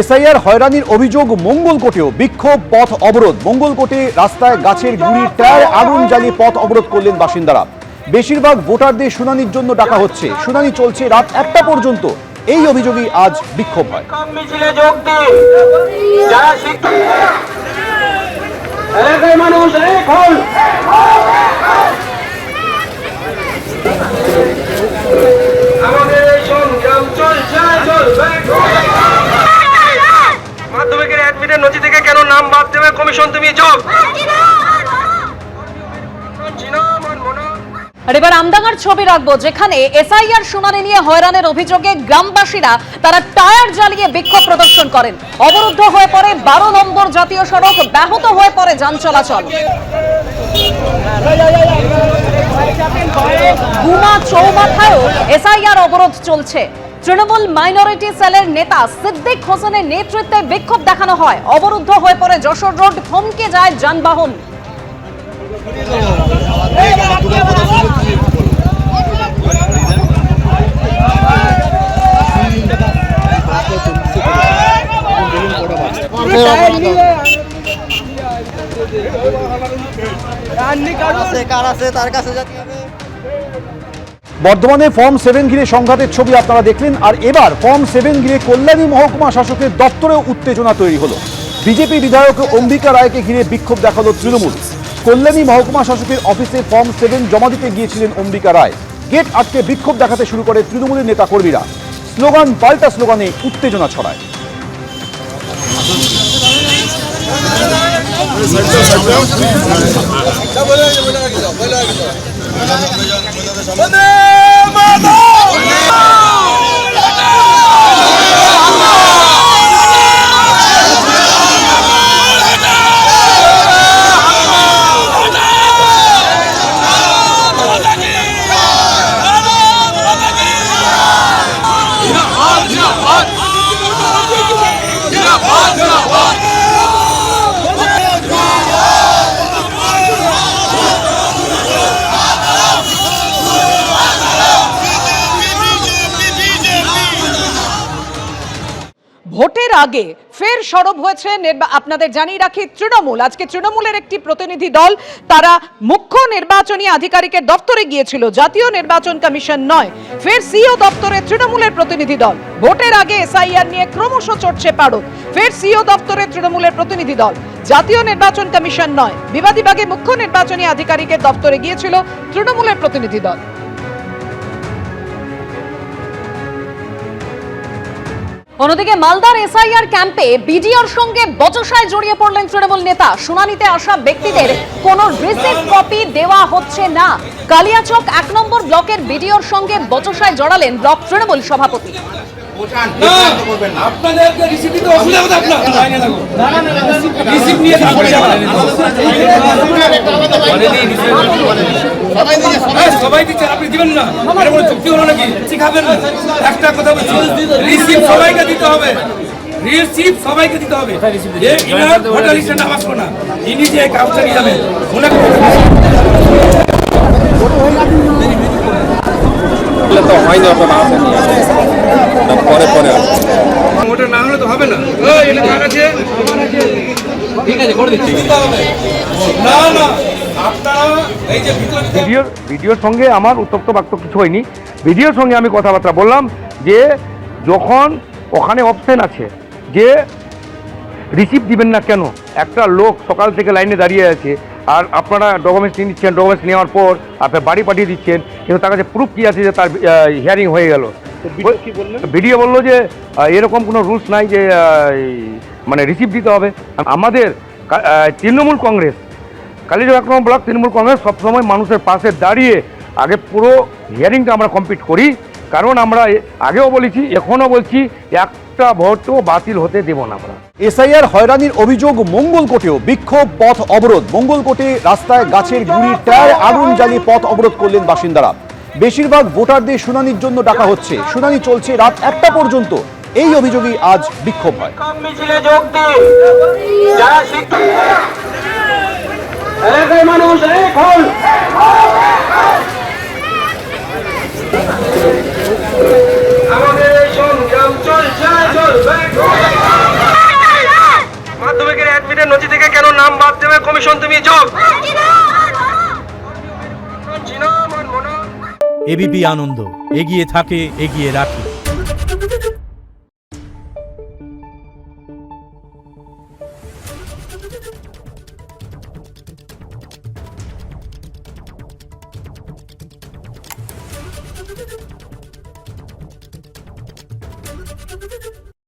SIR হয়রানির অভিযোগ মঙ্গলকোটেও বিক্ষোভ, পথ অবরোধ। মঙ্গলকোটে রাস্তায় গাছের গুঁড়ির টায়ার আগুন জ্বালিয়ে পথ অবরোধ করলেন বাসিন্দারা। বেশিরভাগ ভোটারদের শুনানির জন্য ডাকা হচ্ছে। শুনানি চলছে রাত 1টা পর্যন্ত। এই অভিযোগই আজ বিক্ষোভ হয়। মাধ্যমিকের অ্যাডমিটের নথি থেকে কেন নাম বাদ দেবে কমিশন? তুমি যোগ। আর এবার আমডাঙ্গার ছবি রাখবো, যেখানে এসআইআর শুনানি নিয়ে হয়রানের অভিযোগে গ্রামবাসীরা তারা টায়ার জ্বালিয়ে বিক্ষোভ প্রদর্শন করেন। অবরুদ্ধ হয়ে পড়ে 12 নম্বর জাতীয় সড়ক, ব্যাহত হয়ে পড়ে যান চলাচল। গুমা চৌমাথায়ও এসআইআর অবরোধ চলছে। তৃণমূল মাইনরিটি সেলের নেতা সিদ্দিক হোসেনের নেতৃত্বে বিক্ষোভ দেখানো হয়। অবরুদ্ধ হয়ে পড়ে যশোর রোড, থমকে যায় যানবাহন। বর্ধমানে ফর্ম 7 ঘিরে সংঘাতের ছবি আপনারা দেখলেন। আর এবার ফর্ম 7 ঘিরে কল্যাণী মহকুমা শাসকের দপ্তরেও উত্তেজনা তৈরি হলো। বিজেপি বিধায়ক অম্বিকা রায়কে ঘিরে বিক্ষোভ দেখালো তৃণমূল। কল্যাণী মহকুমা শাসকের অফিসে ফর্ম 7 জমা দিতে গিয়েছিলেন অম্বিকা রায়। গেট আটকে বিক্ষোভ দেখাতে শুরু করে তৃণমূলের নেতা কর্মীরা। স্লোগান পাল্টা স্লোগানে উত্তেজনা ছড়ায়। ভোটের আগে ফের সরব হয়েছে আপনাদের জানিয়ে রাখি তৃণমূল। আজকে তৃণমূলের একটি প্রতিনিধি দল তারা মুখ্য নির্বাচনী আধিকারিকের দপ্তরে গিয়েছিল, জাতীয় নির্বাচন কমিশন নয়। ফের সিও দপ্তরে তৃণমূলের প্রতিনিধি দল। ভোটের আগে এসআইআর নিয়ে ক্রমশ চড়ছে পারদ। ফের সিও দপ্তরে তৃণমূলের প্রতিনিধি দল, জাতীয় নির্বাচন কমিশন নয়। বিবাদীবাগে মুখ্য নির্বাচনী আধিকারিকের দপ্তরে গিয়েছিল তৃণমূলের প্রতিনিধি দল। অন্যদিকে মালদার এসআইআর ক্যাম্পে বিডিওর সঙ্গে বচসায় জড়িয়ে পড়লেন তৃণমূল নেতা। শুনানিতে আসা ব্যক্তিদের কোনো রিসিপ্ট কপি দেওয়া হচ্ছে না। কালিয়াচক 1 নম্বর ব্লকের বিডিওর সঙ্গে বচসায় জড়ালেন ব্লক তৃণমূল সভাপতি। সবাই দিচ্ছেন, আপনি দিবেন না? চুক্তি হলো নাকি? শিখাবেন না? একটা কথা বলছি, রিসিপ্ট সবাইকে দিতে হবে। রিসিপ্ট সবাইকে দিতে হবে। ভোটার লিস্টে নাম আসবো না, ইনি যে কাজটা নিয়ে যাবেন তো হয়নি, পরে পরে ওটা না হলে তো হবে না। ঠিক আছে, করে দিচ্ছি। না না, ভিডিওর সঙ্গে আমার উত্তপ্ত বাক্য কিছু হয়নি। ভিডিওর সঙ্গে আমি কথাবার্তা বললাম যে যখন ওখানে অপশন আছে যে রিসিপ্ট দিবেন না কেন, একটা লোক সকাল থেকে লাইনে দাঁড়িয়ে আছে আর আপনারা ডকুমেন্টস নিয়ে নিচ্ছেন, ডকুমেন্টস নেওয়ার পর আপনার বাড়ি পাঠিয়ে দিচ্ছেন, কিন্তু তার কাছে প্রুফ কী আছে যে তার হিয়ারিং হয়ে গেল। ভিডিও বললো যে এরকম কোনো রুলস নাই যে মানে রিসিপ্ট দিতে হবে। আমাদের তৃণমূল কংগ্রেস, কালিয়াচক 1 নম্বর ব্লক তৃণমূল কংগ্রেস সবসময় মানুষের পাশে দাঁড়িয়ে আগে পুরো হিয়ারিংটা আমরা কমপ্লিট করি। কারণ আমরা আগেও বলেছি, এখনও বলছি, একটা ভোটও বাতিল হতে দেব না আমরা। এসআইআর হয়রানির অভিযোগ মঙ্গলকোটেও বিক্ষোভ, পথ অবরোধ। মঙ্গলকোটে রাস্তায় গাছের গুঁড়ির টায়ার আগুন জ্বালিয়ে পথ অবরোধ করলেন বাসিন্দারা। বেশিরভাগ ভোটারদের শুনানির জন্য ডাকা হচ্ছে। শুনানি চলছে রাত 1টা পর্যন্ত। এই অভিযোগই আজ বিক্ষোভ হয়। মানুষ এখন আমাদের সংগ্রাম চলছে, চলবে। ভোটের নথি থেকে কেন নাম বাদ দেবে কমিশন, তুমি জব। এবিপি আনন্দ, এগিয়ে থাকে, এগিয়ে রাখে।